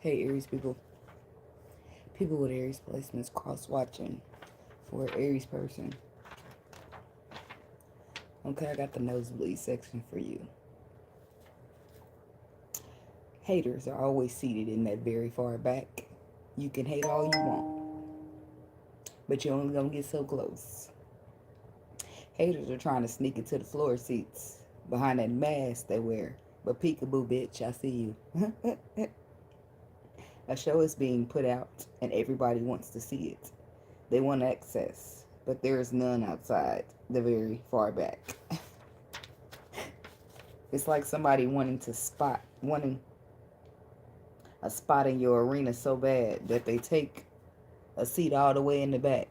Hey, Aries people. People with Aries placements cross watching for an Aries person. Okay, I got the nosebleed section for you. Haters are always seated in that very far back. You can hate all you want, but you're only gonna get so close. Haters are trying to sneak into the floor seats behind that mask they wear. But peekaboo, bitch, I see you. A show is being put out, and everybody wants to see it. They want access, but there is none outside the very far back. It's like somebody wanting a spot in your arena so bad that they take a seat all the way in the back,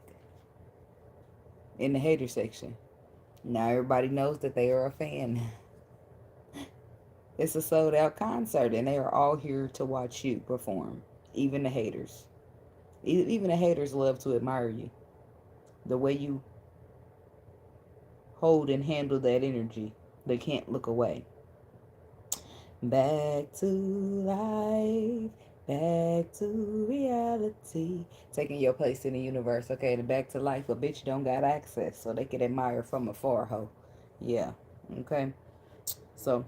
in the hater section. Now everybody knows that they are a fan. It's a sold out concert, and they are all here to watch you perform. Even the haters. Even the haters love to admire you. The way you hold and handle that energy, they can't look away. Back to life, back to reality. Taking your place in the universe. Okay, the back to life, but bitch don't got access, so they can admire from afar, ho. Yeah, okay. So,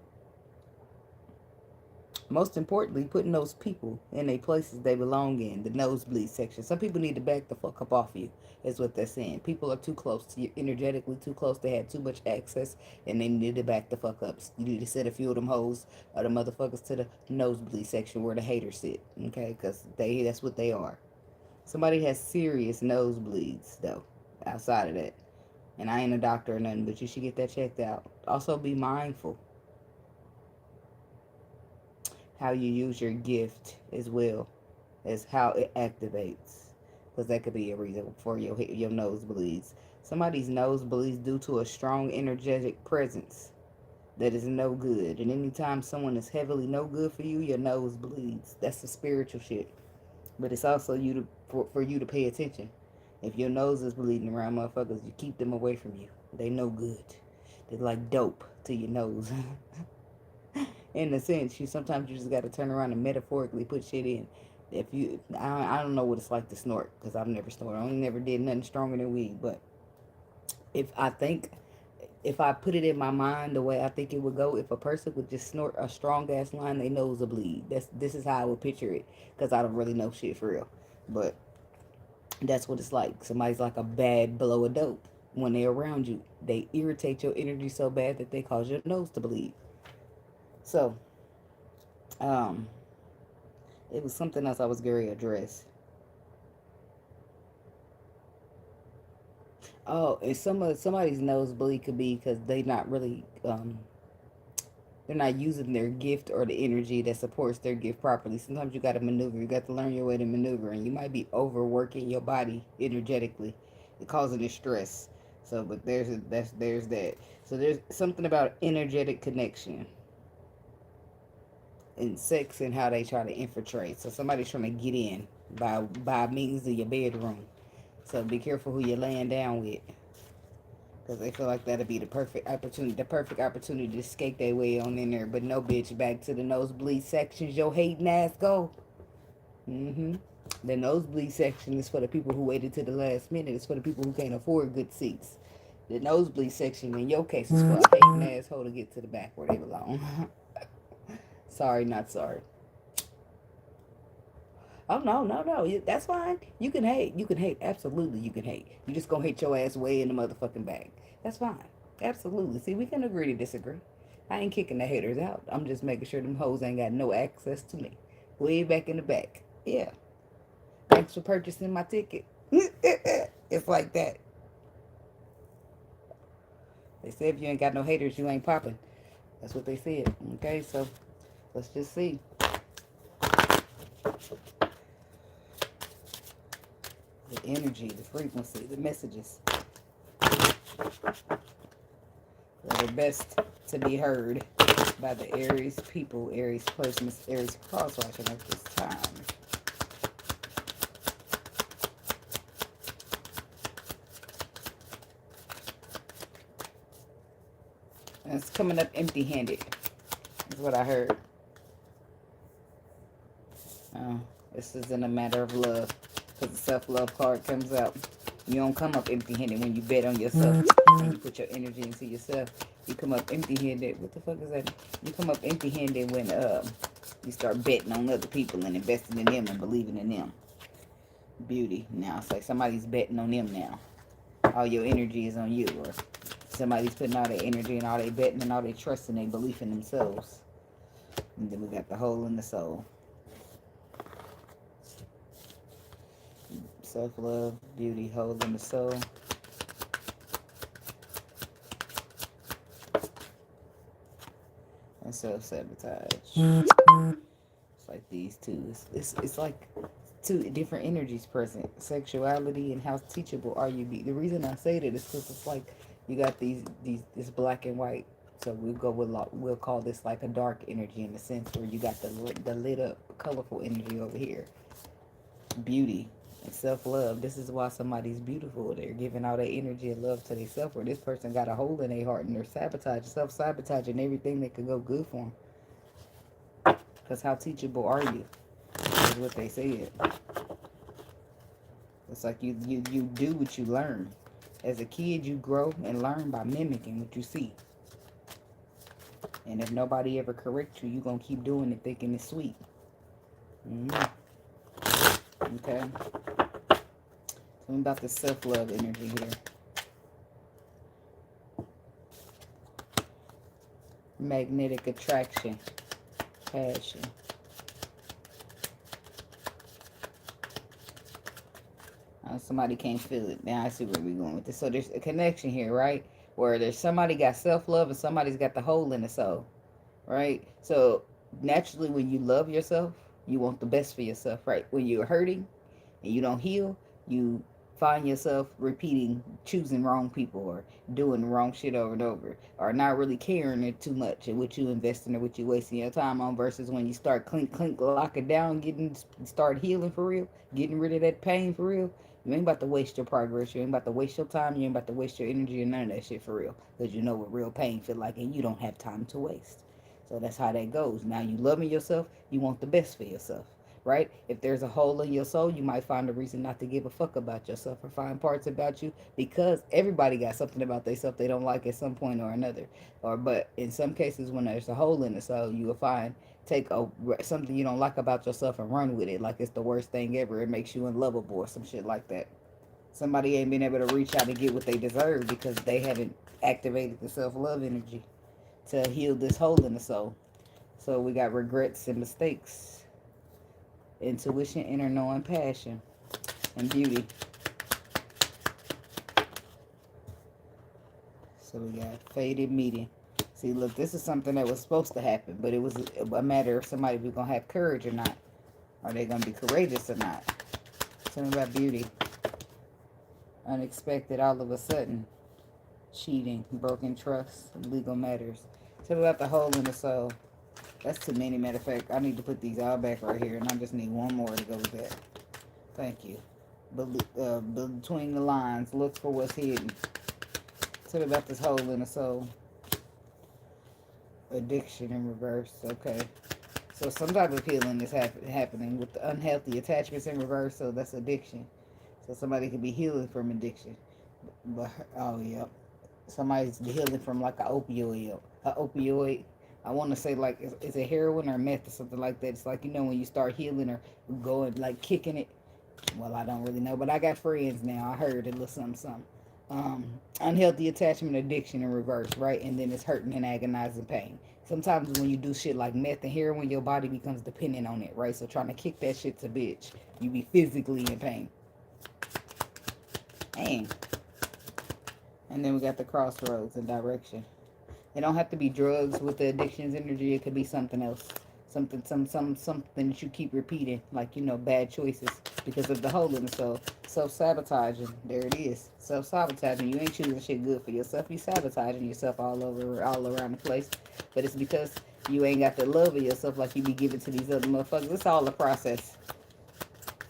most importantly, putting those people in their places they belong in, the nosebleed section. Some people need to back the fuck up off you, is what they're saying. People are too close to you, energetically too close. They had too much access, and they need to back the fuck up. You need to send a few of them hoes or the motherfuckers to the nosebleed section where the haters sit, okay? Because that's what they are. Somebody has serious nosebleeds, though, outside of that. And I ain't a doctor or nothing, but you should get that checked out. Also, be mindful how you use your gift as well as how it activates, because that could be a reason for your nose bleeds. Somebody's nose bleeds due to a strong energetic presence that is no good, and anytime someone is heavily no good for you, your nose bleeds. That's the spiritual shit, but it's also for you to pay attention. If your nose is bleeding around motherfuckers, you keep them away from you. They no good. They're like dope to your nose. In a sense, sometimes you just got to turn around and metaphorically put shit in. If you, I don't know what it's like to snort, because I've never snorted. I only never did nothing stronger than weed. But if I think, if I put it in my mind the way I think it would go, if a person would just snort a strong ass line, they nose will bleed. This is how I would picture it, because I don't really know shit for real. But that's what it's like. Somebody's like a bad blow of dope. When they're around you, they irritate your energy so bad that they cause your nose to bleed. So, um, it was something else I was going to address. Oh, and somebody's nosebleed could be because they're not using their gift or the energy that supports their gift properly. Sometimes you got to maneuver. You got to learn your way to maneuver, and you might be overworking your body energetically, causing it stress. So, but there's that. So there's something about energetic connection and sex and how they try to infiltrate. So somebody's trying to get in by means of your bedroom. So be careful who you're laying down with, because they feel like that'll be the perfect opportunity to escape their way on in there. But no, bitch, back to the nosebleed sections. Your hating ass go. Mm-hmm. The nosebleed section is for the people who waited to the last minute. It's for the people who can't afford good seats. The nosebleed section, in your case, is for a hating asshole to get to the back where they belong. Sorry, not sorry. Oh no, no, no. That's fine. You can hate. You can hate. Absolutely, you can hate. You just gonna hate your ass way in the motherfucking bag. That's fine. Absolutely. See, we can agree to disagree. I ain't kicking the haters out. I'm just making sure them hoes ain't got no access to me. Way back in the back. Yeah. Thanks for purchasing my ticket. It's like that. They said if you ain't got no haters, you ain't popping. That's what they said. Okay, so let's just see. The energy, the frequency, the messages. They're the best to be heard by the Aries people, Aries placements, Aries cross watching at this time. And it's coming up empty-handed. That's what I heard. This isn't a matter of love. Because the self-love card comes out. You don't come up empty-handed when you bet on yourself. When you put your energy into yourself. You come up empty-handed. What the fuck is that? You come up empty-handed when you start betting on other people and investing in them and believing in them. Beauty. Now it's like somebody's betting on them now. All your energy is on you. Or somebody's putting all their energy and all their betting and all their trust and their belief in themselves. And then we got the hole in the soul. Self-love, beauty, hole in the soul. And self-sabotage. It's like these two. It's like two different energies present. Sexuality and how teachable are you? The reason I say that is because it's like you got this black and white. So we'll call this like a dark energy in the sense where you got the lit up, colorful energy over here. Beauty and self-love. This is why somebody's beautiful. They're giving all their energy and love to themselves. Or this person got a hole in their heart and they're self-sabotaging everything that could go good for them. Because how teachable are you? Is what they said. It's like you do what you learn. As a kid, you grow and learn by mimicking what you see. And if nobody ever corrects you, you're going to keep doing it thinking it's sweet. Okay. Tell me about the self-love energy here. Magnetic attraction. Passion. Somebody can't feel it. Now I see where we're going with this. So there's a connection here, right? Where there's somebody got self-love and somebody's got the hole in the soul. Right? So naturally when you love yourself, you want the best for yourself, right? When you're hurting and you don't heal, you find yourself repeating, choosing wrong people or doing the wrong shit over and over, or not really caring it too much and what you investing or what you wasting your time on, versus when you start clink, lock it down, start healing for real, getting rid of that pain for real. You ain't about to waste your progress. You ain't about to waste your time. You ain't about to waste your energy and none of that shit for real. Because you know what real pain feel like and you don't have time to waste. So that's how that goes. Now you loving yourself, you want the best for yourself, right? If there's a hole in your soul, you might find a reason not to give a fuck about yourself or find parts about you, because everybody got something about themselves they don't like at some point or another. But in some cases, when there's a hole in the soul, you will find something you don't like about yourself and run with it like it's the worst thing ever. It makes you unlovable or some shit like that. Somebody ain't been able to reach out and get what they deserve because they haven't activated the self-love energy to heal this hole in the soul. So we got regrets and mistakes, intuition, inner knowing, passion, and beauty. So we got faded meeting. See, look, this is something that was supposed to happen, but it was a matter of somebody was going to have courage or not. Are they going to be courageous or not? Tell me about beauty. Unexpected all of a sudden. Cheating, broken trust, legal matters. Tell me about the hole in the soul. That's too many. Matter of fact, I need to put these all back right here, and I just need one more to go with that. Thank you. Between the lines, look for what's hidden. Tell me about this hole in the soul. Addiction in reverse. Okay. So some type of healing is happening with the unhealthy attachments in reverse, so that's addiction. So somebody could be healing from addiction. But, oh, yeah. Somebody's healing from like an opioid. I want to say like, is it heroin or meth or something like that? It's like, you know, when you start healing or going, like kicking it. Well, I don't really know, but I got friends now. I heard a little something. Unhealthy attachment addiction in reverse, right? And then it's hurting and agonizing pain. Sometimes when you do shit like meth and heroin, your body becomes dependent on it, right? So trying to kick that shit to bitch, you be physically in pain. And then we got the crossroads and direction. It don't have to be drugs with the addictions energy. It could be something else. Something that you keep repeating, like, you know, bad choices because of the hole in the soul. Self-sabotaging. There it is. Self-sabotaging. You ain't choosing shit good for yourself. You sabotaging yourself all around the place. But it's because you ain't got the love of yourself like you be giving to these other motherfuckers. It's all a process.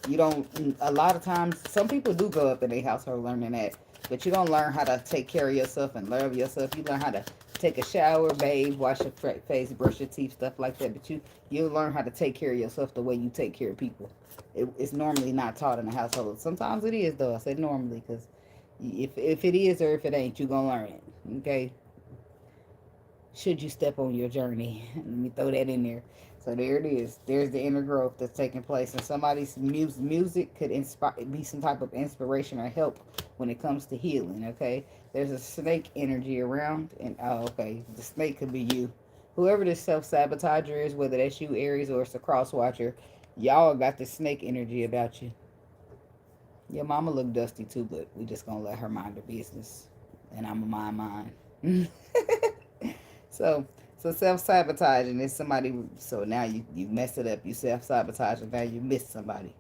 You don't, a lot of times, some people do grow up in their household learning that. But you don't learn how to take care of yourself and love yourself. You learn how to take a shower, bathe, wash your face, brush your teeth, stuff like that. But you'll learn how to take care of yourself the way you take care of people. It's normally not taught in the household. Sometimes it is, though. I said normally because if it is or if it ain't, you're going to learn it. Okay? Should you step on your journey. Let me throw that in there. So there it is. There's the inner growth that's taking place. And somebody's music could be some type of inspiration or help when it comes to healing, okay? There's a snake energy around. And, oh, okay, the snake could be you. Whoever this self-sabotager is, whether that's you, Aries, or it's a cross-watcher, y'all got this snake energy about you. Your mama look dusty too, but we just gonna let her mind her business. And I'm gonna mind mine. So self-sabotaging is somebody, so now you mess it up. You self-sabotage and now you miss somebody.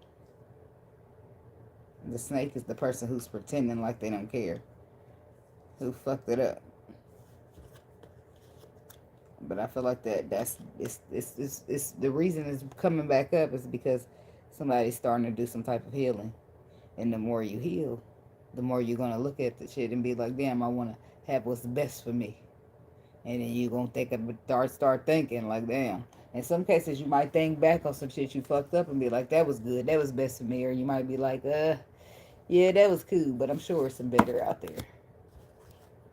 The snake is the person who's pretending like they don't care. Who fucked it up. But I feel like it's the reason it's coming back up is because somebody's starting to do some type of healing. And the more you heal, the more you're going to look at the shit and be like, damn, I want to have what's best for me. And then you're going to start thinking like, damn. In some cases, you might think back on some shit you fucked up and be like, that was good. That was best for me. Or you might be like, yeah, that was cool. But I'm sure it's some better out there.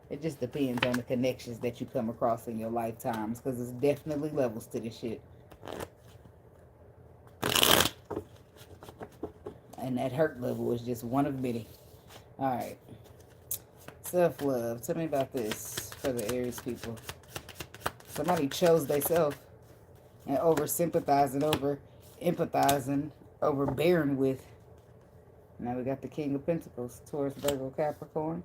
It just depends on the connections that you come across in your lifetimes. Because there's definitely levels to this shit. And that hurt level is just one of many. Alright. Self-love. Tell me about this for the Aries people. Somebody chose themselves and over-sympathizing, over-empathizing, over-bearing with. Now we got the King of Pentacles, Taurus, Virgo, Capricorn.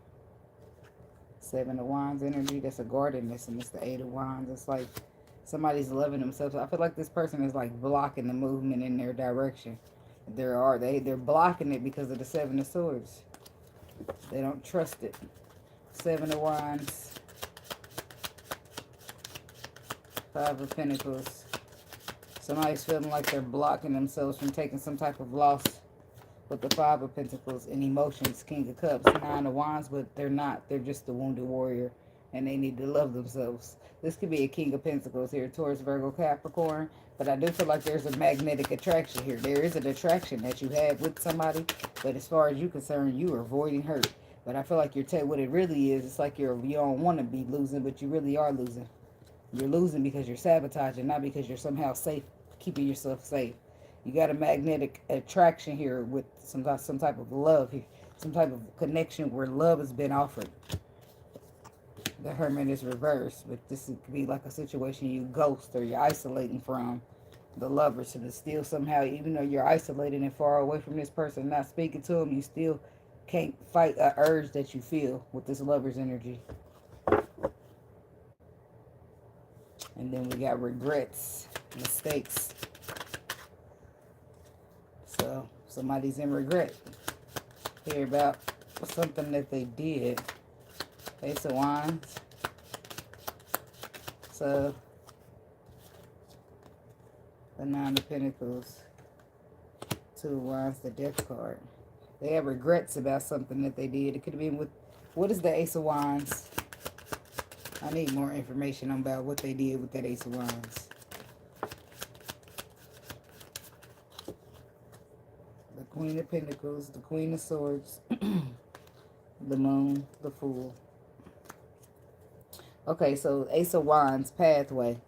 7 of Wands energy. That's a guardedness, and it's the 8 of Wands. It's like somebody's loving themselves. I feel like this person is like blocking the movement in their direction. They're blocking it because of the 7 of Swords. They don't trust it. 7 of Wands. 5 of Pentacles. Somebody's feeling like they're blocking themselves from taking some type of loss with the 5 of Pentacles and emotions. King of Cups. 9 of Wands, but they're not. They're just the wounded warrior, and they need to love themselves. This could be a King of Pentacles here. Taurus, Virgo, Capricorn. But I do feel like there's a magnetic attraction here. There is an attraction that you have with somebody, but as far as you're concerned, you are avoiding hurt. But I feel like what it really is, it's like you don't want to be losing, but you really are losing. You're losing because you're sabotaging, not because you're somehow safe, keeping yourself safe. You got a magnetic attraction here with some type of love here, some type of connection where love has been offered. The Hermit is reversed, but this could be like a situation you ghost or you're isolating from the lover. So that still somehow, even though you're isolated and far away from this person, not speaking to them, you still can't fight an urge that you feel with this lover's energy. And then we got regrets, mistakes. So somebody's in regret here about something that they did. Ace of Wands. So the 9 of Pentacles. 2 of Wands, the Death card. They have regrets about something that they did. It could have been with, what is the Ace of Wands? I need more information about what they did with that Ace of Wands. The Queen of Pentacles, the Queen of Swords, the Moon, the Fool. Okay, so Ace of Wands, pathway.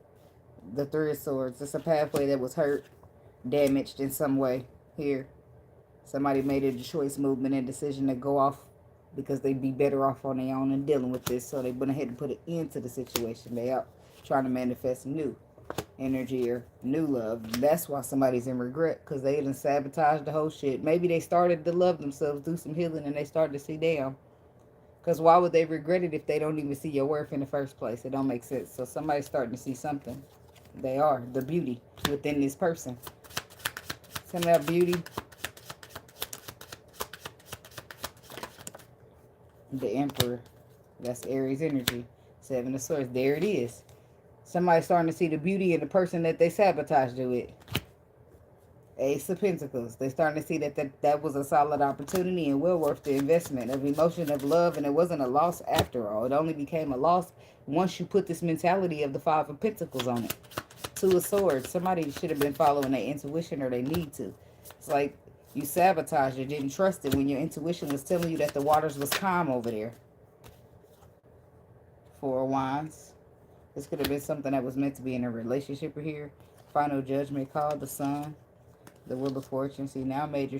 The 3 of Swords. It's a pathway that was hurt, damaged in some way here. Somebody made a choice, movement, and decision to go off because they'd be better off on their own and dealing with this. So they went ahead and put an end to the situation. They are trying to manifest new energy or new love. That's why somebody's in regret, because they didn't sabotage the whole shit. Maybe they started to love themselves, do some healing, and they started to see, damn. Because why would they regret it if they don't even see your worth in the first place? It don't make sense. So somebody's starting to see something. They are. The beauty within this person. Some of that beauty. The Emperor. That's Aries energy. 7 of Swords. There it is. Somebody's starting to see the beauty in the person that they sabotaged it with. Ace of Pentacles. They're starting to see that was a solid opportunity and well worth the investment of emotion, of love, and it wasn't a loss after all. It only became a loss once you put this mentality of the Five of Pentacles on it. Two of Swords. Somebody should have been following their intuition, or they need to. It's like you sabotaged it, didn't trust it when your intuition was telling you that the waters was calm over there. Four of Wands. This could have been something that was meant to be in a relationship here. Final Judgment called the Sun. The Wheel of Fortune. See, now major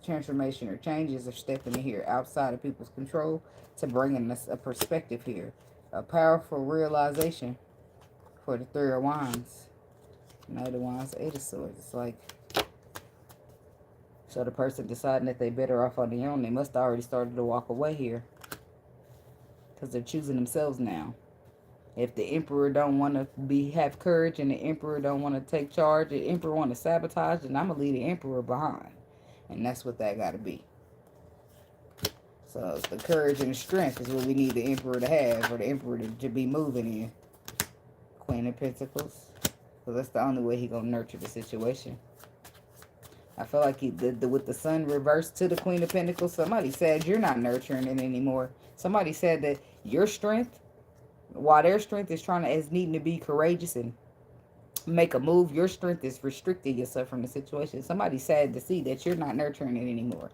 transformation or changes are stepping in here outside of people's control to bringing us a perspective here. A powerful realization for the Three of Wands. Knight of Wands, Eight of Swords. It's like, so the person deciding that they're better off on their own, they must have already started to walk away here. Because they're choosing themselves now. If the Emperor don't want to have courage and the Emperor don't want to take charge, the Emperor want to sabotage, then I'm going to leave the Emperor behind. And that's what that got to be. So the courage and the strength is what we need the Emperor to have, or the Emperor to be moving in. Queen of Pentacles. Because that's the only way he going to nurture the situation. I feel like with the Sun reversed to the Queen of Pentacles, somebody said you're not nurturing it anymore. Somebody said that your strength, while their strength is needing to be courageous and make a move, your strength is restricting yourself from the situation. Somebody's sad to see that you're not nurturing it anymore.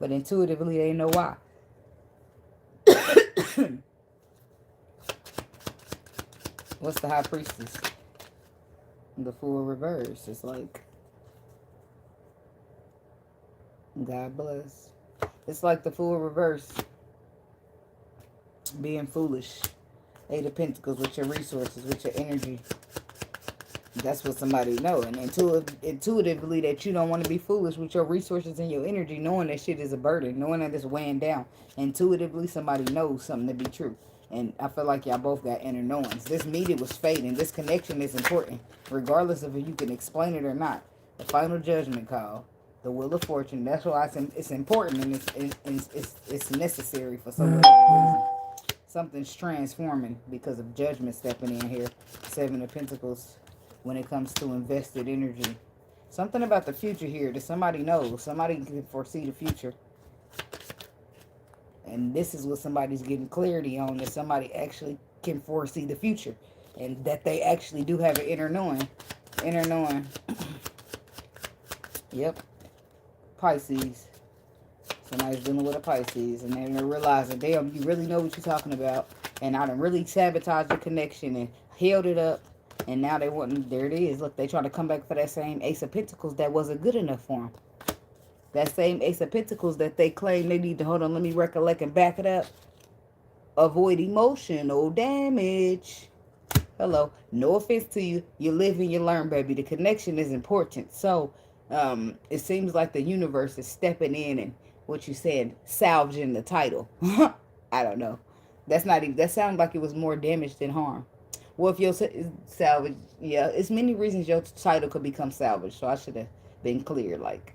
But intuitively, they know why. What's the High Priestess? The Fool reverse. It's like, God bless. It's like the Fool reverse. Being foolish. Eight of Pentacles with your resources, with your energy. That's what somebody know. And intuitively that you don't want to be foolish with your resources and your energy, knowing that shit is a burden, knowing that it's weighing down. Intuitively, somebody knows something to be true. And I feel like y'all both got inner knowings. This meeting was fate, and this connection is important, regardless of if you can explain it or not. The Final Judgment call, the Wheel of Fortune. That's why it's important, and it's necessary for some reason. Something's transforming because of judgment stepping in here. Seven of Pentacles when it comes to invested energy. Something about the future here that somebody knows. Somebody can foresee the future. And this is what somebody's getting clarity on, that somebody actually can foresee the future. And that they actually do have an inner knowing. Inner knowing. Yep. Pisces. Somebody's dealing with a Pisces. And they're realizing, damn, you really know what you're talking about. And I done really sabotaged the connection and held it up. And now they want, there it is. Look, they trying to come back for that same Ace of Pentacles that wasn't good enough for them. That same Ace of Pentacles that they claim they need to, hold on, let me recollect and back it up. Avoid emotional damage. Hello. No offense to you. You live and you learn, baby. The connection is important. So, it seems like the universe is stepping in and, what you said, salvaging the title. I don't know. That's not even, that sounds like it was more damage than harm. Well, if your salvage, yeah, it's many reasons your title could become salvaged. So I should have been clear. Like,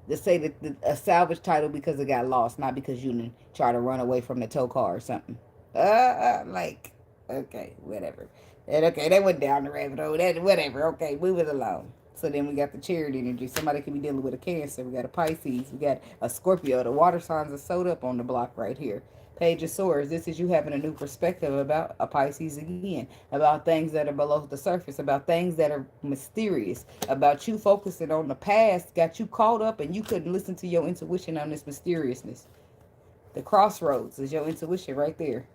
let's say that a salvage title because it got lost, not because you didn't try to run away from the tow car or something. Like, okay, whatever. And okay, they went down the rabbit hole. That whatever. Okay, move it along. So then we got the Chariot energy. Somebody could be dealing with a Cancer. We got a Pisces. We got a Scorpio. The water signs are sewed up on the block right here. Page of Swords. This is you having a new perspective about a Pisces again. About things that are below the surface. About things that are mysterious. About you focusing on the past. Got you caught up and you couldn't listen to your intuition on this mysteriousness. The crossroads is your intuition right there.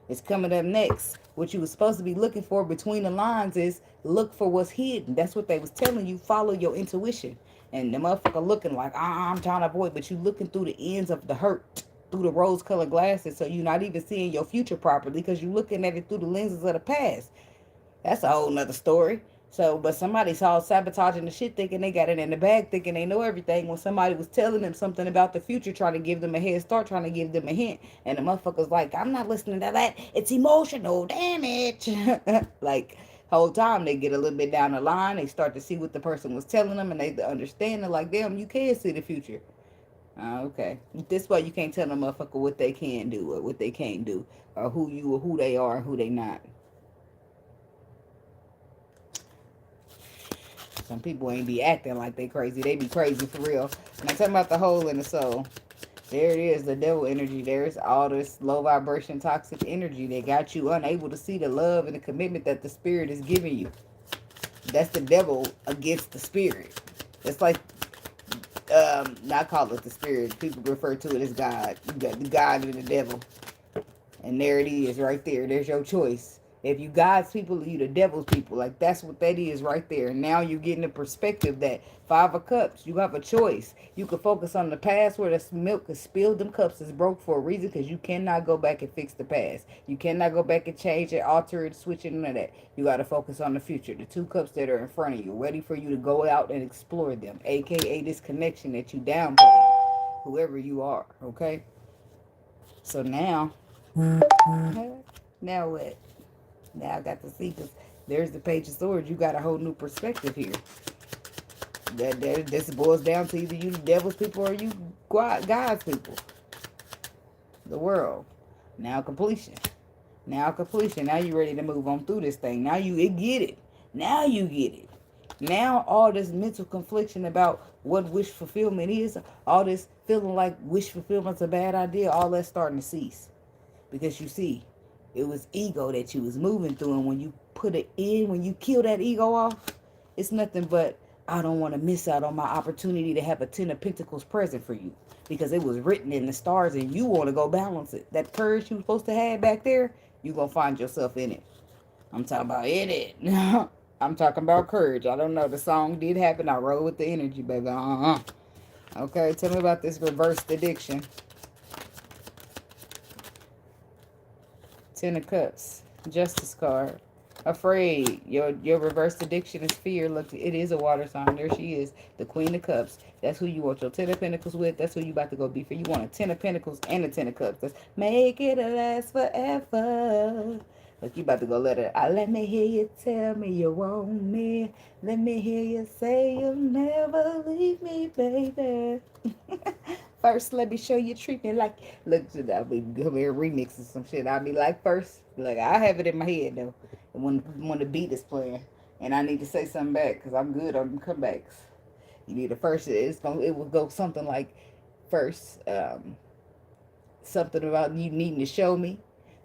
It's coming up next. What you were supposed to be looking for between the lines is look for what's hidden. That's what they was telling you. Follow your intuition. And the motherfucker looking like, I'm trying to avoid. But you looking through the ends of the hurt. Through the rose-colored glasses. So you're not even seeing your future properly. Because you're looking at it through the lenses of the past. That's a whole nother story. So, but somebody's all sabotaging the shit, thinking they got it in the bag, thinking they know everything, when somebody was telling them something about the future, trying to give them a head start, trying to give them a hint. And the motherfucker's like, I'm not listening to that. It's emotional damage. Like, whole time they get a little bit down the line, they start to see what the person was telling them, and they understand it like, damn, you can see the future. Okay. This way you can't tell a motherfucker what they can do or what they can't do, or who they are and who they not. Some people ain't be acting like they crazy. They be crazy for real. And I'm talking about the hole in the soul. There it is, the devil energy. There's all this low vibration, toxic energy that got you unable to see the love and the commitment that the spirit is giving you. That's the devil against the spirit. It's like, not call it the spirit. People refer to it as God. You got the God and the devil. And there it is right there. There's your choice. If you God's people, you the devil's people. Like, that's what that is right there. Now you're getting the perspective that 5 of Cups, you have a choice. You can focus on the past where the milk is spilled. Them cups is broke for a reason, because you cannot go back and fix the past. You cannot go back and change it, alter it, switch it, none of that. You got to focus on the future. The 2 cups that are in front of you, ready for you to go out and explore them. AKA this connection that you downplay, whoever you are, okay? So now, now what? Now I got to see, because there's the Page of Swords. You got a whole new perspective here. This boils down to either you the devil's people or you God's people. The world. Now completion. Now completion. Now you ready to move on through this thing. Now you get it. Now you get it. Now all this mental confliction about what wish fulfillment is, all this feeling like wish fulfillment's a bad idea, all that's starting to cease. Because you see, it was ego that you was moving through, and when you put it in, when you kill that ego off, it's nothing but, I don't want to miss out on my opportunity to have a 10 of Pentacles present for you, because it was written in the stars and you want to go balance it. That courage you were supposed to have back there, you going to find yourself in it. I'm talking about in it. I'm talking about courage. I don't know. The song did happen. I rode with the energy, baby. Okay, tell me about this reversed addiction. 10 of Cups. Justice card. Afraid. Your reversed addiction is fear. Look, it is a water sign. There she is. The Queen of Cups. That's who you want your 10 of Pentacles with. That's who you about to go be for. You want a 10 of Pentacles and a 10 of Cups. That's make it last forever. Look, you about to go let me hear you tell me you want me. Let me hear you say you'll never leave me, baby. First, let me show you treat me like. Look, I'll be here remixing some shit. I'll be like, first, like, I have it in my head though. When the beat is playing, and I need to say something back, because I'm good on comebacks. You need a first. It will go something like, first, something about you needing to show me.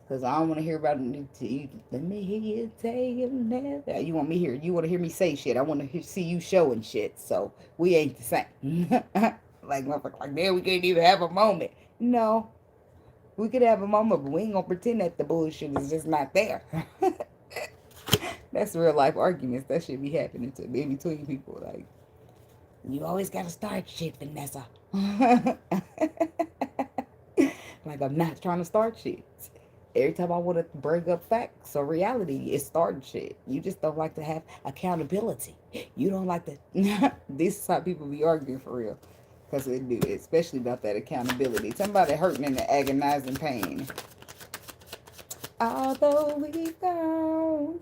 Because I don't want to hear about it. Let me hear you say you never. You want me here. You want to hear me say shit. I want to see you showing shit. So we ain't the same. Like, man, we can't even have a moment. No. We could have a moment, but we ain't going to pretend that the bullshit is just not there. That's real life arguments. That should be happening to in between people. Like, you always got to start shit, Vanessa. Like, I'm not trying to start shit. Every time I want to bring up facts or reality, it's starting shit. You just don't like to have accountability. You don't like to. This is how people be arguing for real. Because they do, especially about that accountability. Somebody hurting in the agonizing pain. Although we've gone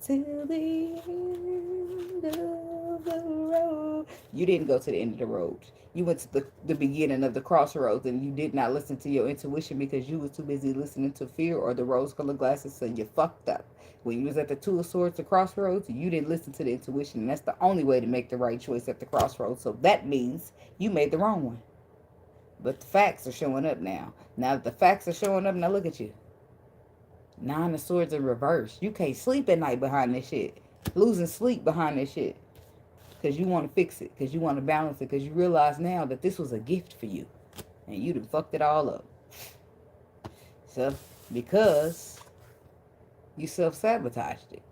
to the end of the road. You didn't go to the end of the road. You went to the beginning of the crossroads, and you did not listen to your intuition because you was too busy listening to fear or the rose-colored glasses, so you fucked up. When you was at the Two of Swords, the crossroads, you didn't listen to the intuition, and that's the only way to make the right choice at the crossroads. So that means you made the wrong one. But the facts are showing up now. Now that the facts are showing up, now look at you. 9 of Swords in reverse. You can't sleep at night behind this shit. Losing sleep behind this shit. Because you want to fix it. Because you want to balance it. Because you realize now that this was a gift for you. And you done fucked it all up. So, because you self-sabotaged it.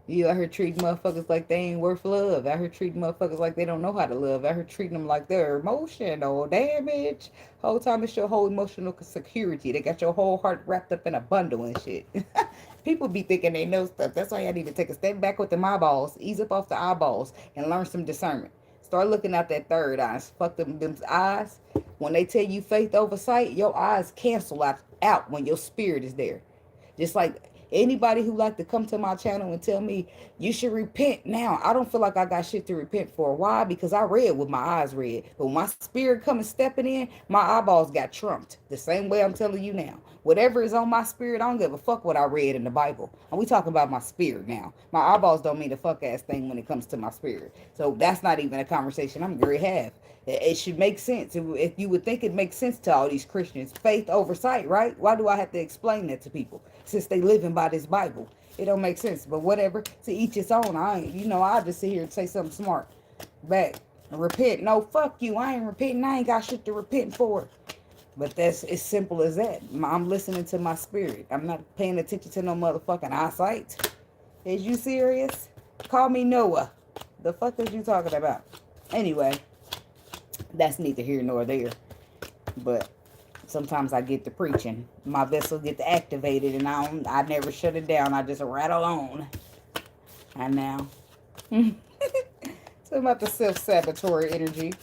You out here treating motherfuckers like they ain't worth love. Out here treating motherfuckers like they don't know how to love. Out here treating them like they're emotional damage. Whole time it's your whole emotional security. They got your whole heart wrapped up in a bundle and shit. People be thinking they know stuff. That's why I need to take a step back with them eyeballs. Ease up off the eyeballs and learn some discernment. Start looking out that third eye. Fuck them eyes. When they tell you faith over sight, your eyes cancel out when your spirit is there. Just like Anybody who like to come to my channel and tell me you should repent now, I don't feel like I got shit to repent for. Why? Because I read what my eyes read. But when my spirit coming stepping in, my eyeballs got trumped. The same way I'm telling you now. Whatever is on my spirit, I don't give a fuck what I read in the Bible. And we talking about my spirit now. My eyeballs don't mean a fuck ass thing when it comes to my spirit. So that's not even a conversation I'm going to have. It should make sense. If you would think it makes sense to all these Christians, faith over sight, right? Why do I have to explain that to people since they living by this Bible? It don't make sense. But whatever, to each its own. I'll just sit here and say something smart back. Repent. No, fuck you. I ain't repenting. I ain't got shit to repent for. But that's as simple as that. I'm listening to my spirit. I'm not paying attention to no motherfucking eyesight. Is you serious? Call me Noah. The fuck is you talking about? Anyway, that's neither here nor there. But sometimes I get to preaching. My vessel gets activated and I never shut it down. I just rattle on. And now. So about the self-sabotatory energy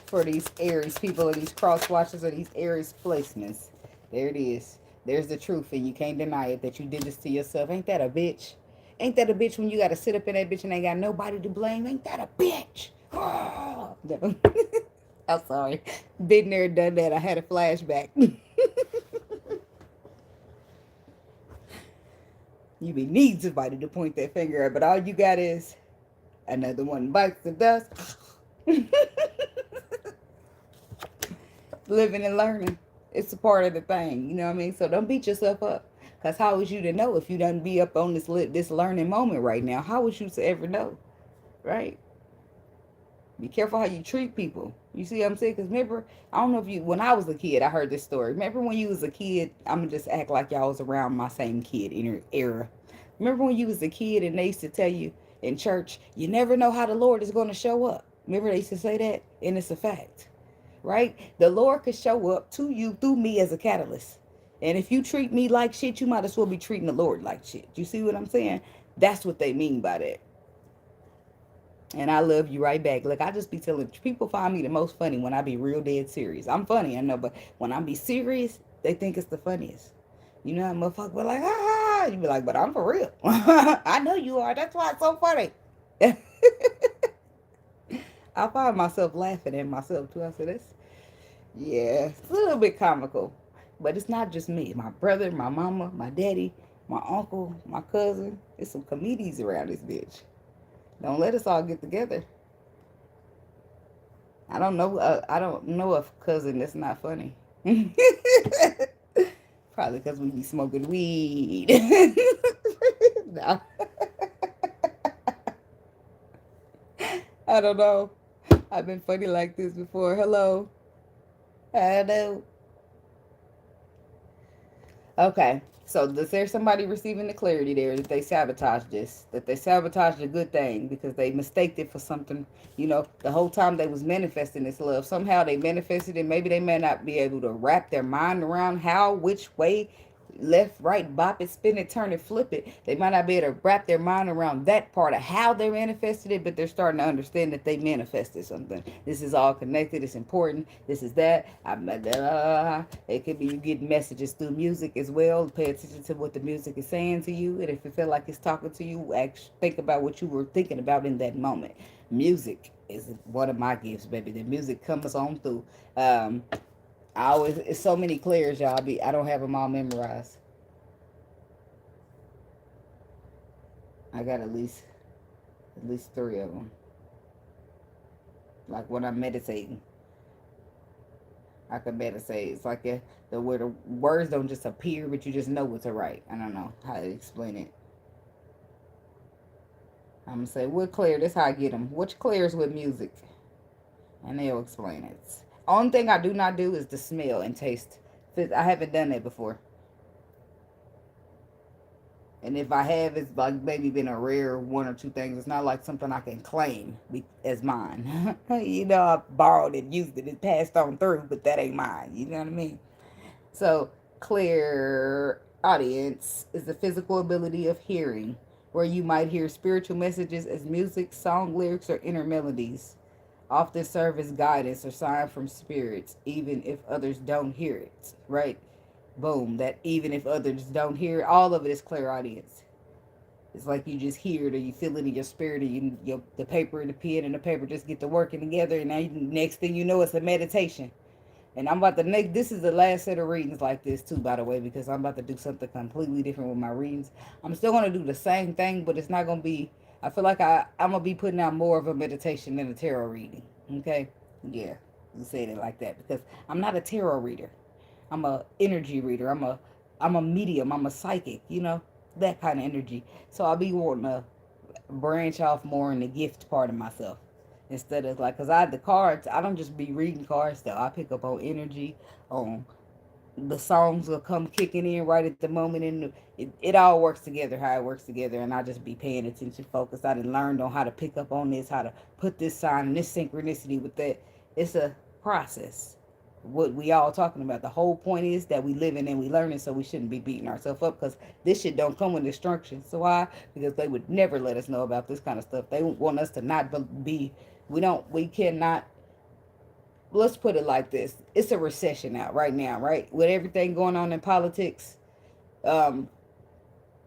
for these Aries people or these cross watchers or these Aries placements. There it is. There's the truth and you can't deny it that you did this to yourself. Ain't that a bitch? Ain't that a bitch when you got to sit up in that bitch and ain't got nobody to blame? Ain't that a bitch? Oh. I'm sorry. Been there, done that. I had a flashback. You be need somebody to point that finger at, but all you got is another one bites the dust. Living and learning. It's a part of the thing. You know what I mean? So don't beat yourself up. Because how was you to know if you done be up on this learning moment right now? How would you ever know? Right? Be careful how you treat people. You see what I'm saying? Because remember, I don't know if you, when I was a kid, I heard this story. Remember when you was a kid? I'm going to just act like y'all was around my same kid era. Remember when you was a kid and they used to tell you in church, you never know how the Lord is going to show up. Remember they used to say that? And it's a fact. Right? The Lord could show up to you through me as a catalyst. And if you treat me like shit, you might as well be treating the Lord like shit. You see what I'm saying? That's what they mean by that. And I love you right back. Look, I just be telling people find me the most funny when I be real dead serious. I'm funny, I know, but when I be serious, they think it's the funniest. You know, motherfucker be like, ah, you be like, but I'm for real. I know you are. That's why it's so funny. I find myself laughing at myself too. I said, that's, yeah, it's a little bit comical. But it's not just me. My brother, my mama, my daddy, my uncle, my cousin. There's some comedians around this bitch. Don't let us all get together. I don't know a cousin that's not funny. Probably because we be smoking weed. No. I don't know. I've been funny like this before. Hello. I know. Okay. So is there somebody receiving the clarity there that they sabotaged this? That they sabotaged a good thing because they mistaked it for something, you know, the whole time they was manifesting this love. Somehow they manifested it. Maybe they may not be able to wrap their mind around how, which way, left, right, bop it, spin it, turn it, flip it. They might not be able to wrap their mind around that part of how they manifested it, but they're starting to understand that they manifested something. This is all connected. It's important. This is that. It could be you getting messages through music as well. Pay attention to what the music is saying to you. And if you feel like it's talking to you, think about what you were thinking about in that moment. Music is one of my gifts, baby. The music comes on through. It's so many clears, y'all. I don't have them all memorized. I got at least 3 of them. Like when I'm meditating, I can meditate. It's like where the words don't just appear, but you just know what to write. I don't know how to explain it. I'm gonna say what clear. That's how I get them. Which clears with music, and they'll explain it. Only thing I do not do is the smell and taste. I haven't done that before. And if I have, it's like maybe been a rare 1 or 2 things. It's not like something I can claim as mine. You know, I borrowed it, used it, it passed on through, but that ain't mine. You know what I mean? So, clear audience is the physical ability of hearing, where you might hear spiritual messages as music, song lyrics, or inner melodies. Often serve as guidance or sign from spirits, even if others don't hear it, right? Boom. That even if others don't hear, all of it is clairaudience. It's like you just hear it or you feel it in your spirit, or the paper and the pen and the paper just get to working together, and now next thing you know, it's a meditation. And I'm about to make, this is the last set of readings like this too, by the way, because I'm about to do something completely different with my readings. I'm still gonna do the same thing, but it's not gonna be. I feel like I'm gonna be putting out more of a meditation than a tarot reading. Okay, yeah, I'm saying it like that because I'm not a tarot reader. I'm a energy reader. I'm a medium. I'm a psychic. That kind of energy. So I'll be wanting to branch off more in the gift part of myself instead of like, cause the cards. I don't just be reading cards though. I pick up on energy, on the songs will come kicking in right at the moment, and it all works together how it works together, and I just be paying attention, focused. I done learned on how to pick up on this, how to put this sign and this synchronicity with that. It's a process. What we all talking about, the whole point is that we living and we learning, so we shouldn't be beating ourselves up because this shit don't come with instructions. So why? Because they would never let us know about this kind of stuff. They want us to not be, we cannot. Let's put it like this: it's a recession out right now, right? With everything going on in politics, um,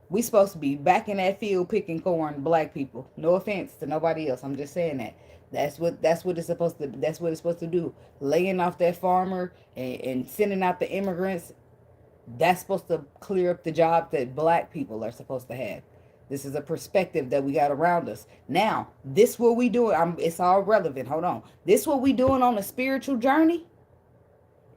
we supposed to be back in that field picking corn, black people. No offense to nobody else. I'm just saying that. That's what it's supposed to. That's what it's supposed to do. Laying off that farmer and sending out the immigrants. That's supposed to clear up the job that black people are supposed to have. This is a perspective that we got around us. Now, this what we doing. It's all relevant. Hold on. This what we doing on a spiritual journey.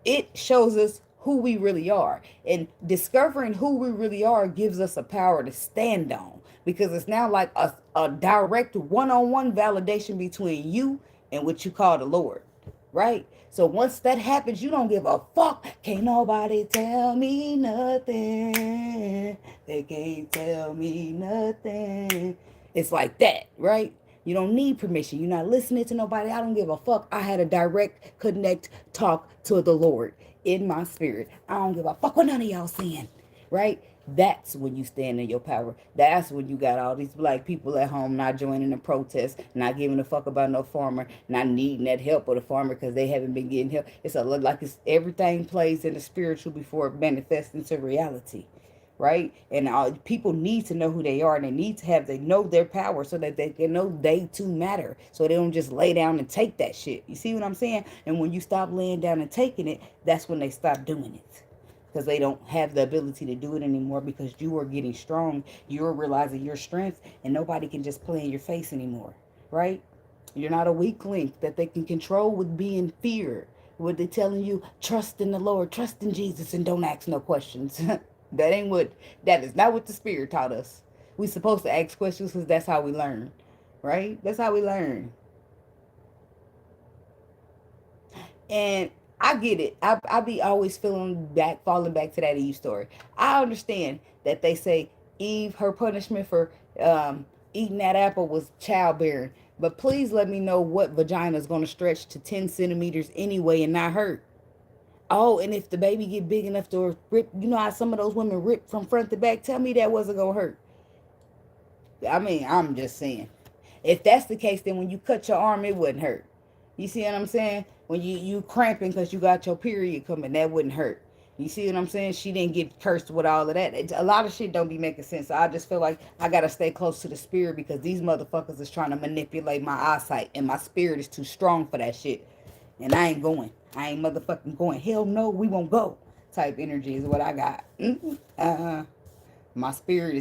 It shows us who we really are. And discovering who we really are gives us a power to stand on. Because it's now like a direct one-on-one validation between you and what you call the Lord. Right? So once that happens, you don't give a fuck. Can't nobody tell me nothing. They can't tell me nothing. It's like that, right? You don't need permission. You're not listening to nobody. I don't give a fuck. I had a direct connect talk to the Lord in my spirit. I don't give a fuck what none of y'all saying, right? That's when you stand in your power. That's when you got all these black people at home not joining the protest, not giving a fuck about no farmer, not needing that help of the farmer because they haven't been getting help. It's like it's everything plays in the spiritual before it manifests into reality, right? And people need to know who they are, and they know their power so that they can know they too matter, so they don't just lay down and take that shit. You see what I'm saying? And when you stop laying down and taking it, that's when they stop doing it, because they don't have the ability to do it anymore, because you are getting strong, you're realizing your strength, and nobody can just play in your face anymore, right? You're not a weak link that they can control with being feared. What they telling you, trust in the Lord, trust in Jesus, and don't ask no questions. That is not what the Spirit taught us. We supposed to ask questions because that's how we learn, right? That's how we learn. And I get it. I be always falling back to that Eve story. I understand that they say Eve, her punishment for eating that apple was childbearing. But please let me know what vagina is going to stretch to 10 centimeters anyway and not hurt. Oh, and if the baby get big enough to rip, you know how some of those women rip from front to back? Tell me that wasn't going to hurt. I mean, I'm just saying. If that's the case, then when you cut your arm, it wouldn't hurt. You see what I'm saying? When you cramping because you got your period coming, that wouldn't hurt. You see what I'm saying? She didn't get cursed with all of that. A lot of shit don't be making sense. So I just feel like I got to stay close to the spirit, because these motherfuckers is trying to manipulate my eyesight, and my spirit is too strong for that shit. And I ain't going. I ain't motherfucking going. Hell no, we won't go. Type energy is what I got. My spirit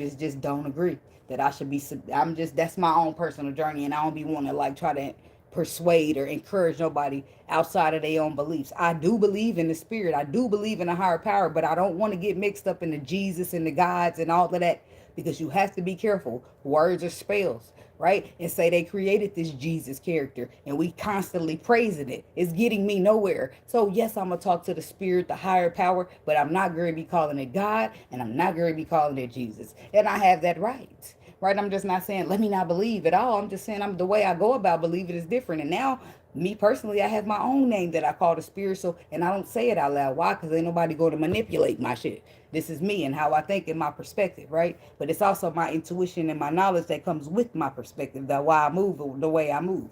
is just don't agree that I should be. That's my own personal journey, and I don't be wanting to like try to persuade or encourage nobody outside of their own beliefs. I do believe in the spirit. I do believe in a higher power, but I don't want to get mixed up in the Jesus and the gods and all of that, because you have to be careful. Words are spells, right? And say they created this Jesus character and we constantly praising it. It's getting me nowhere. So yes, I'm going to talk to the spirit, the higher power, but I'm not going to be calling it God, and I'm not going to be calling it Jesus. And I have that right. Right? I'm just not saying let me not believe at all. I'm just saying the way I go about believing is different. And now, me personally, I have my own name that I call the spirit. So, and I don't say it out loud. Why? Because ain't nobody going to manipulate my shit. This is me and how I think in my perspective, right? But it's also my intuition and my knowledge that comes with my perspective, that why I move the way I move.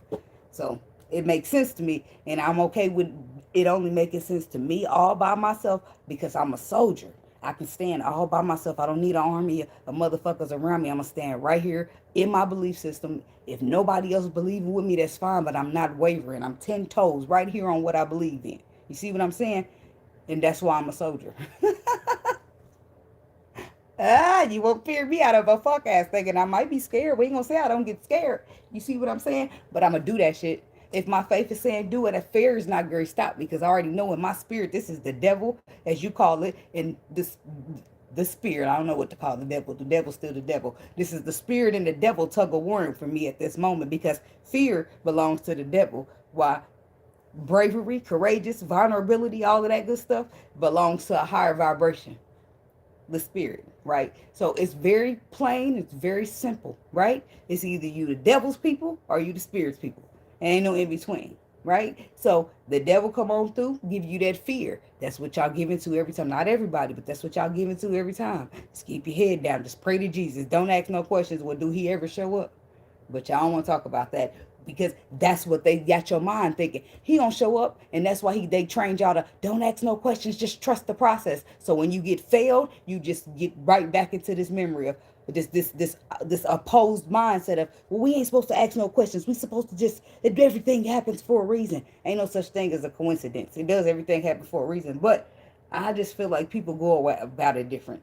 So it makes sense to me, and I'm okay with it only making sense to me all by myself because I'm a soldier. I can stand all by myself. I don't need an army of motherfuckers around me. I'm going to stand right here in my belief system. If nobody else believing with me, that's fine, but I'm not wavering. I'm 10 toes right here on what I believe in. You see what I'm saying? And that's why I'm a soldier. You won't fear me out of a fuck ass thinking I might be scared. We ain't gonna say I don't get scared. You see what I'm saying? But I'm gonna do that shit. If my faith is saying do it, that fear is not going to stop because I already know in my spirit this is the devil, as you call it, and this the spirit. I don't know what to call the devil. The devil's still the devil. This is the spirit and the devil tug of war for me at this moment because fear belongs to the devil. Why? Bravery, courageous, vulnerability, all of that good stuff belongs to a higher vibration, the spirit, right? So it's very plain, it's very simple, right? It's either you the devil's people or you the spirit's people. Ain't no in between, right? So the devil come on through, give you that fear. That's what y'all give into every time. Not everybody, but that's what y'all give into every time. Just keep your head down. Just pray to Jesus. Don't ask no questions. Well, do he ever show up? But y'all don't want to talk about that because that's what they got your mind thinking. He don't show up, and that's why they trained y'all to don't ask no questions, just trust the process. So when you get failed, you just get right back into this memory of this opposed mindset of, well, we ain't supposed to ask no questions. We supposed to just, everything happens for a reason. Ain't no such thing as a coincidence. It does, everything happen for a reason. But I just feel like people go about it different.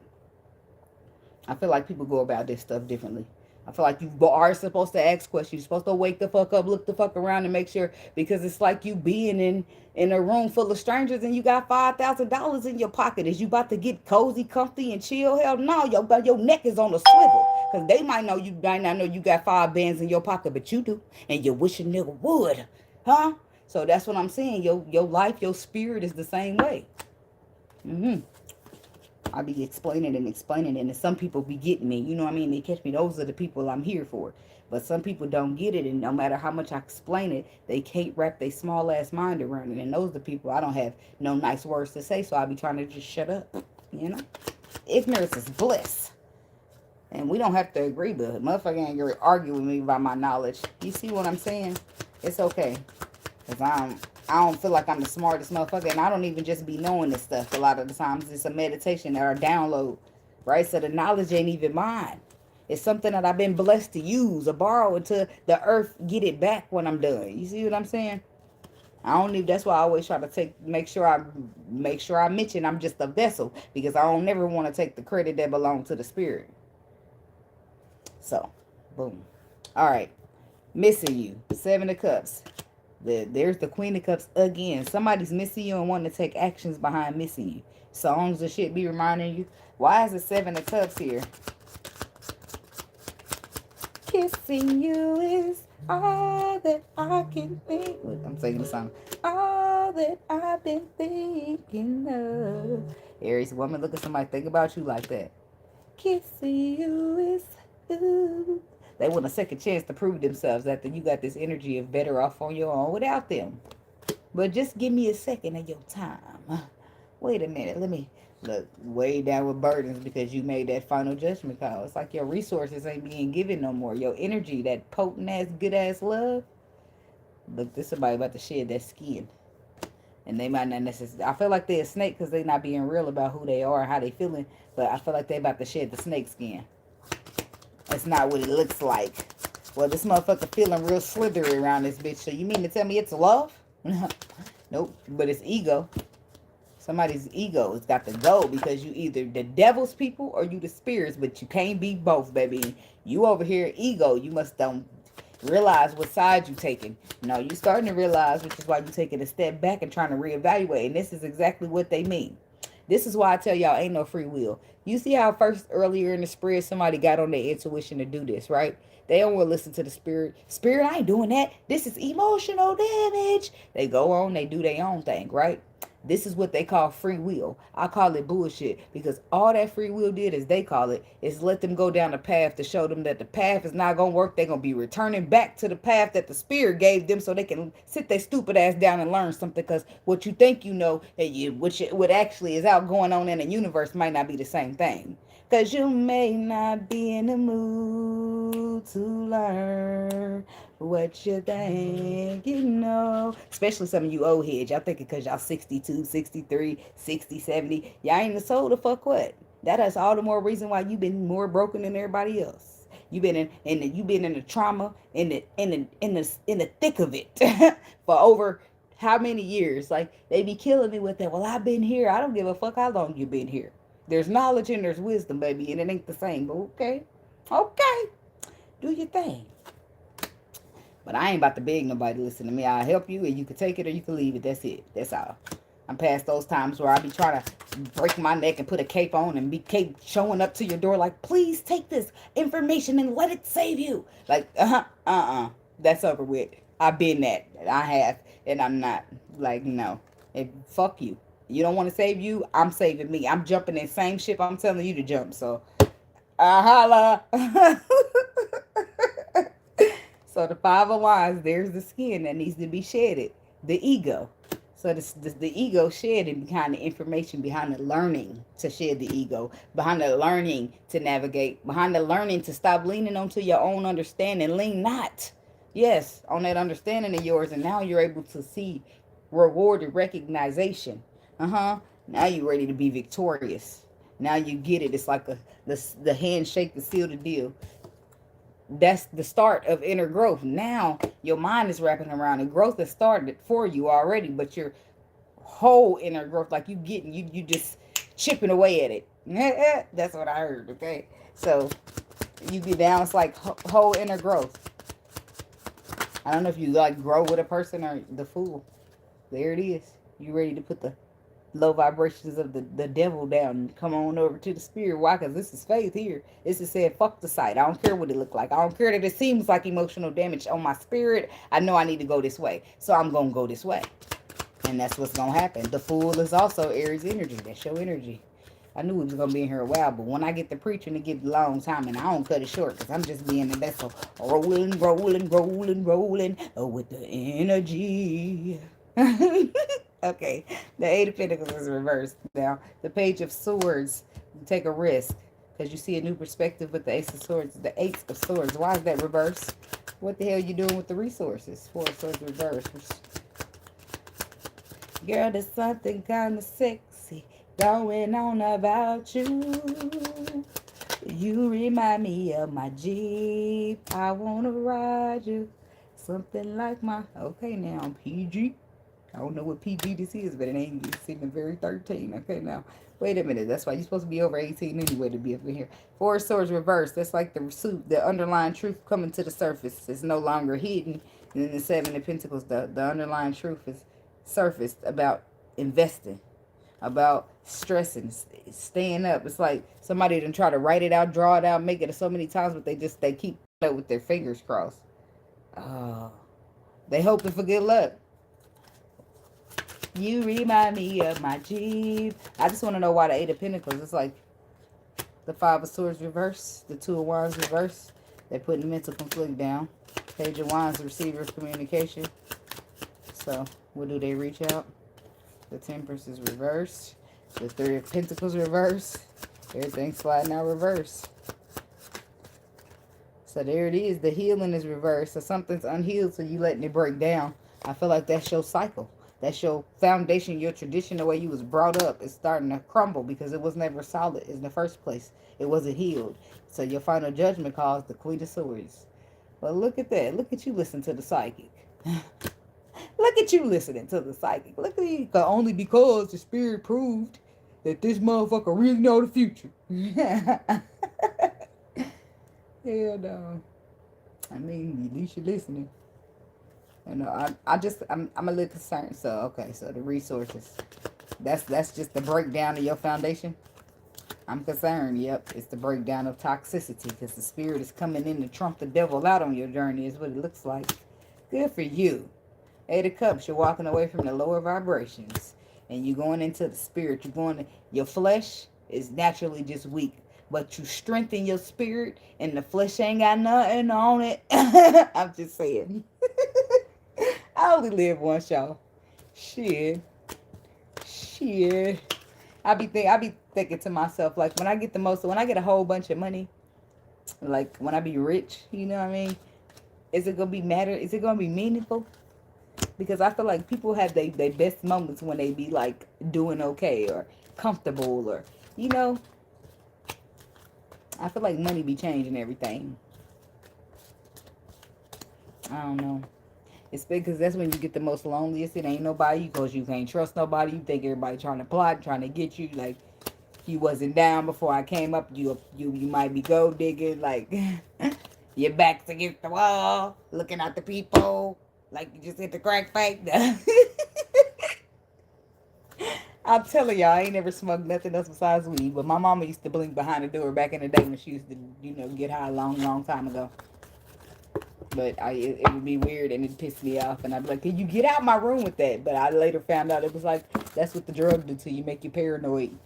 I feel like people go about this stuff differently. I feel like you are supposed to ask questions. You're supposed to wake the fuck up, look the fuck around, and make sure, because it's like you being in a room full of strangers and you got $5,000 in your pocket. Is you about to get cozy, comfy, and chill? Hell no, your neck is on a swivel. Because they might not know you got 5 bands in your pocket, but you do. And you wish a nigga would. Huh? So that's what I'm saying. Your life, your spirit is the same way. I be explaining it, and some people be getting me. You know what I mean? They catch me. Those are the people I'm here for. But some people don't get it, and no matter how much I explain it, they can't wrap their small ass mind around it. And those are the people I don't have no nice words to say, so I be trying to just shut up. You know? Ignorance is bliss. And we don't have to agree, but motherfucker ain't gonna argue with me about my knowledge. You see what I'm saying? It's okay. Because I don't feel like I'm the smartest motherfucker. And I don't even just be knowing this stuff. A lot of the times it's a meditation or a download. Right? So the knowledge ain't even mine. It's something that I've been blessed to use or borrow until the earth get it back when I'm done. You see what I'm saying? I don't need. That's why I always try to make sure I mention I'm just a vessel. Because I don't never want to take the credit that belongs to the spirit. So, boom. All right. Missing you. 7 of Cups. There's the Queen of Cups again. Somebody's missing you and wanting to take actions behind missing you. Songs and shit be reminding you. Why is the 7 of Cups here? Kissing you is all that I can think. I'm singing the song. All that I've been thinking of. Aries woman, look at somebody think about you like that. Kissing you is ooh. They want a second chance to prove themselves after you got this energy of better off on your own without them. But just give me a second of your time. Wait a minute. Let me look way down with burdens because you made that final judgment call. It's like your resources ain't being given no more. Your energy, that potent ass, good ass love. Look, this somebody about to shed that skin. And they might not necessarily. I feel like they're a snake because they're not being real about who they are and how they feeling. But I feel like they about to shed the snake skin. That's not what it looks like. Well, this motherfucker feeling real slithery around this bitch. So you mean to tell me it's love? Nope. But it's ego. Somebody's ego has got to go because you either the devil's people or you the spirits. But you can't be both, baby. You over here ego. You must don't realize what side you taking. No, you starting to realize, which is why you taking a step back and trying to reevaluate. And this is exactly what they mean. This is why I tell y'all ain't no free will. You see how first earlier in the spread somebody got on their intuition to do this, right? They don't want to listen to the spirit. Spirit, I ain't doing that. This is emotional damage. They go on, they do their own thing, right? This is what they call free will. I call it bullshit because all that free will did, as they call it, is let them go down the path to show them that the path is not going to work. They're going to be returning back to the path that the spirit gave them so they can sit their stupid ass down and learn something, because what you think you know and what actually is out going on in the universe might not be the same thing. Because you may not be in the mood to learn What you think, you know. Especially some of you old heads. Y'all thinking because y'all 62, 63, 60, 70. Y'all ain't the soul to fuck what? That is all the more reason why you've been more broken than everybody else. You've been you've been in the trauma, in the thick of it for over how many years? Like they be killing me with that. Well, I've been here. I don't give a fuck how long you've been here. There's knowledge and there's wisdom, baby, and it ain't the same. But okay, okay, do your thing. But I ain't about to beg nobody to listen to me. I'll help you and you can take it or you can leave it. That's it. That's all. I'm past those times where I be trying to break my neck and put a cape on and be cape showing up to your door like, please take this information and let it save you. Like, that's over with. I've been that. I have. And I'm not. Like, no. Fuck you. You don't want to save you? I'm saving me. I'm jumping in same ship I'm telling you to jump. So, holla. So the Five of Wands, there's the skin that needs to be shedded. The ego. So the ego shedding behind the information, behind the learning to shed the ego, behind the learning to navigate, behind the learning to stop leaning onto your own understanding. Lean not. Yes, on that understanding of yours. And now you're able to see rewarded recognition. Now you're ready to be victorious. Now you get it. It's like the handshake to seal the deal. That's the start of inner growth. Now your mind is wrapping around and growth has started for you already, but your whole inner growth, like you just chipping away at it. That's what I heard. Okay, so you get down, it's like whole inner growth. I don't know if you like grow with a person or the fool. There it is. You ready to put the low vibrations of the devil down and come on over to the spirit. Why? Because this is faith here. This is saying, fuck the sight. I don't care what it look like. I don't care that it seems like emotional damage on my spirit. I know I need to go this way. So I'm going to go this way. And that's what's going to happen. The fool is also Aries energy. That's your energy. I knew we was going to be in here a while, but when I get to preaching, it gets a long time, and I don't cut it short because I'm just being the vessel. Rolling with the energy. Okay, the Eight of Pentacles is reversed. Now, the Page of Swords, you take a risk because you see a new perspective with the Ace of Swords, the Eight of Swords. Why is that reversed? What the hell are you doing with the resources? Four of Swords reversed. Girl, there's something kind of sexy going on about you. You remind me of my Jeep. I want to ride you. Something like my... Okay, now I'm PG. I don't know what PG this is, but it ain't. It's even very 13. Okay, now, wait a minute. That's why you're supposed to be over 18 anyway to be up in here. Four of Swords reversed. That's like the underlying truth coming to the surface. It's no longer hidden. And then the Seven of Pentacles, the underlying truth is surfaced about investing, about stressing, staying up. It's like somebody done try to write it out, draw it out, make it so many times, but they keep up with their fingers crossed. Oh, they hoping for good luck. You remind me of my Jeep. I just want to know why the Eight of Pentacles. It's like the Five of Swords reverse, the Two of Wands reverse. They're putting mental conflict down. Page of Wands, receiver of communication. So, what do they reach out? The Temperance is reversed. The Three of Pentacles reversed. Everything's sliding out reverse. So there it is. The healing is reversed. So something's unhealed, so you letting it break down. I feel like that's your cycle. That's your foundation, your tradition, the way you was brought up is starting to crumble because it was never solid in the first place. It wasn't healed. So your final judgment calls the Queen of Swords. Well, look at that. Look at you listening to the psychic. Look at you listening to the psychic. Look at you. Only because the spirit proved that this motherfucker really know the future. Hell no. I mean, at least you're listening. You know, I'm a little concerned. So, okay, so the resources. That's just the breakdown of your foundation. I'm concerned. Yep, it's the breakdown of toxicity because the spirit is coming in to trump the devil out on your journey is what it looks like. Good for you. Eight of Cups, you're walking away from the lower vibrations and you're going into the spirit. You're going to, your flesh is naturally just weak, but you strengthen your spirit and the flesh ain't got nothing on it. I'm just saying. I only live once, y'all. Shit. I be thinking to myself, like, when I get a whole bunch of money, like, when I be rich, you know what I mean? Is it gonna be matter? Is it gonna be meaningful? Because I feel like people have their best moments when they be like doing okay or comfortable, or you know, I feel like money be changing everything. I don't know. It's because that's when you get the most loneliest. It ain't nobody because you can't trust nobody. You think everybody trying to plot, trying to get you. Like you wasn't down before I came up. You might be gold digging. Like your back's against the wall, looking at the people like you just hit the crack pipe. I'm telling y'all, I ain't never smoked nothing else besides weed. But my mama used to blink behind the door back in the day when she used to, get high a long, long time ago. But it would be weird and it pissed me off. And I'd be like, can you get out my room with that? But I later found out it was like, that's what the drug do to you, make you paranoid.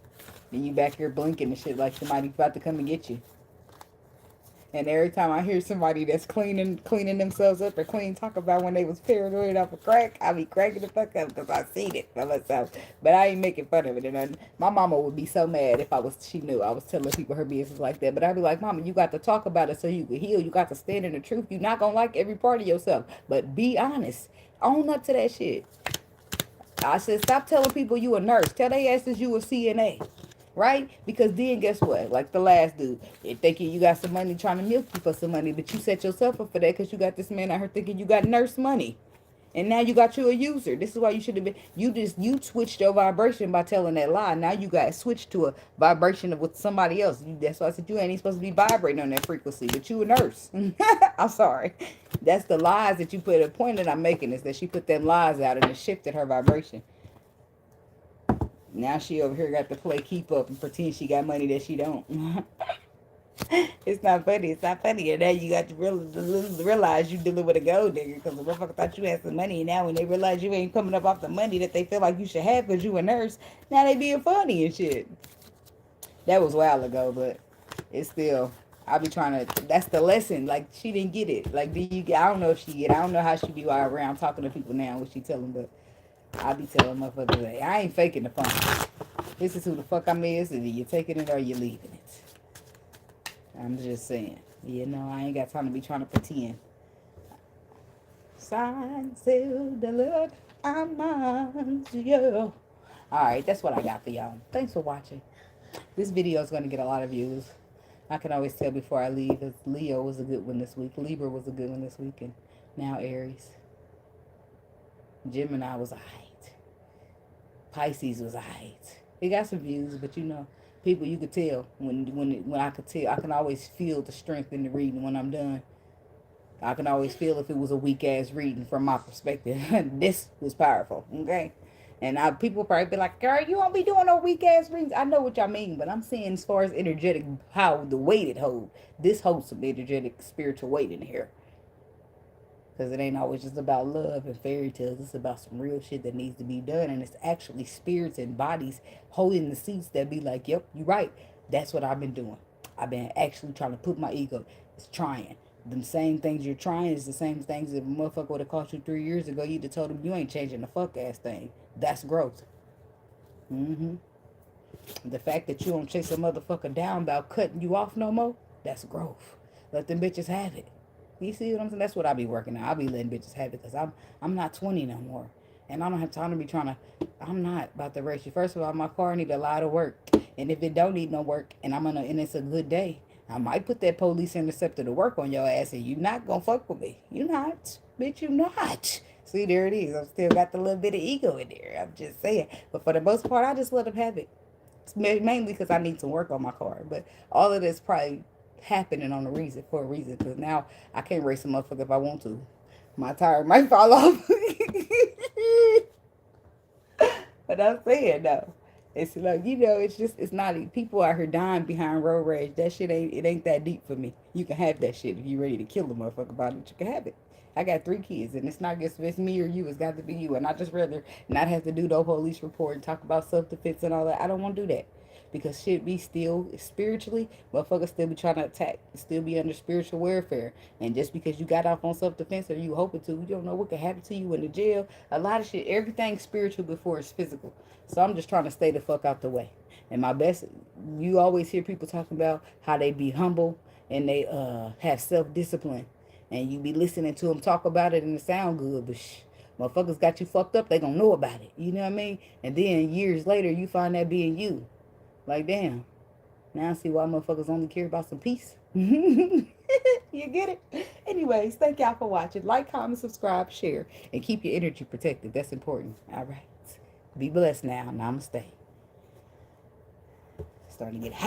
And you back here blinking and shit like somebody's about to come and get you. And every time I hear somebody that's cleaning themselves up or talk about when they was paranoid off a crack, I be cracking the fuck up because I seen it for myself. But I ain't making fun of it. And my mama would be so mad if she knew I was telling people her business like that. But I'd be like, Mama, you got to talk about it so you can heal. You got to stand in the truth. You're not going to like every part of yourself. But be honest. Own up to that shit. I said, stop telling people you a nurse. Tell they asses you a CNA. Right? Because then guess what? Like the last dude, they thinking you got some money trying to milk you for some money, but you set yourself up for that because you got this man out here thinking you got nurse money. And now you got you a user. This is why you should have been. You switched your vibration by telling that lie. Now you got switched to a vibration of with somebody else. That's why I said you ain't even supposed to be vibrating on that frequency. But you a nurse. I'm sorry. That's the lies that you put. The point that I'm making is that she put them lies out and it shifted her vibration. Now she over here got to play keep up and pretend she got money that she don't. It's not funny. It's not funny. And now you got to realize you dealing with a gold digger because the motherfucker thought you had some money. And now when they realize you ain't coming up off the money that they feel like you should have because you a nurse, now they being funny and shit. That was a while ago, but it's still. I be trying to. That's the lesson. Like she didn't get it. Like I don't know if she get. I don't know how she be around talking to people now. What she tell them, but I be telling motherfuckers, like, I ain't faking the fun. This is who the fuck I'm is, and you taking it or you leaving it. I'm just saying. You know, I ain't got time to be trying to pretend. Sign, seal, delivered, I'm on to you. Alright, that's what I got for y'all. Thanks for watching. This video is going to get a lot of views. I can always tell before I leave, because Leo was a good one this week. Libra was a good one this week, and now Aries. Gemini was alright. Pisces was alright. It got some views, but you know, people you could tell when I could tell. I can always feel the strength in the reading when I'm done. I can always feel if it was a weak ass reading from my perspective. This was powerful, okay? And people probably be like, "Girl, you won't be doing no weak ass readings." I know what y'all mean, but I'm saying as far as energetic, how the weight it holds. This holds some energetic, spiritual weight in here. Because it ain't always just about love and fairy tales. It's about some real shit that needs to be done. And it's actually spirits and bodies holding the seats that be like, yep, you're right. That's what I've been doing. I've been actually trying to put my ego. It's trying. The same things you're trying is the same things that a motherfucker would have cost you 3 years ago. You'd have told him you ain't changing the fuck ass thing. That's growth. Mm-hmm. The fact that you don't chase a motherfucker down about cutting you off no more, that's growth. Let them bitches have it. You see what I'm saying? That's what I be working on. I be letting bitches have it because I'm not 20 no more. And I don't have time to be trying to, I'm not about to race you. First of all, my car need a lot of work. And if it don't need no work and it's a good day, I might put that police interceptor to work on your ass and you not gonna fuck with me. You not. Bitch, you not. See, there it is. I'm still got the little bit of ego in there. I'm just saying. But for the most part, I just let them have it. It's mainly because I need some work on my car. But all of this probably happening for a reason. Because now I can't race a motherfucker if I want to. My tire might fall off. But I'm saying though, it's like, it's not, people out here dying behind road rage. That shit ain't that deep for me. You can have that shit if you ready to kill a motherfucker about it. You can have it. I got 3 kids, and it's not just if it's me or you. It's got to be you, and I just rather not have to do no police report and talk about self-defense and all that. I don't want to do that. Because shit be still spiritually, motherfuckers still be trying to attack, still be under spiritual warfare. And just because you got off on self-defense or you hoping to, you don't know what could happen to you in the jail. A lot of shit, everything's spiritual before it's physical. So I'm just trying to stay the fuck out the way. And my best, you always hear people talking about how they be humble and they have self-discipline. And you be listening to them talk about it and it sound good, but motherfuckers got you fucked up, they gonna know about it. You know what I mean? And then years later, you find that being you. Like, damn. Now I see why motherfuckers only care about some peace. You get it? Anyways, thank y'all for watching. Like, comment, subscribe, share, and keep your energy protected. That's important. All right. Be blessed now. Namaste. Starting to get hot.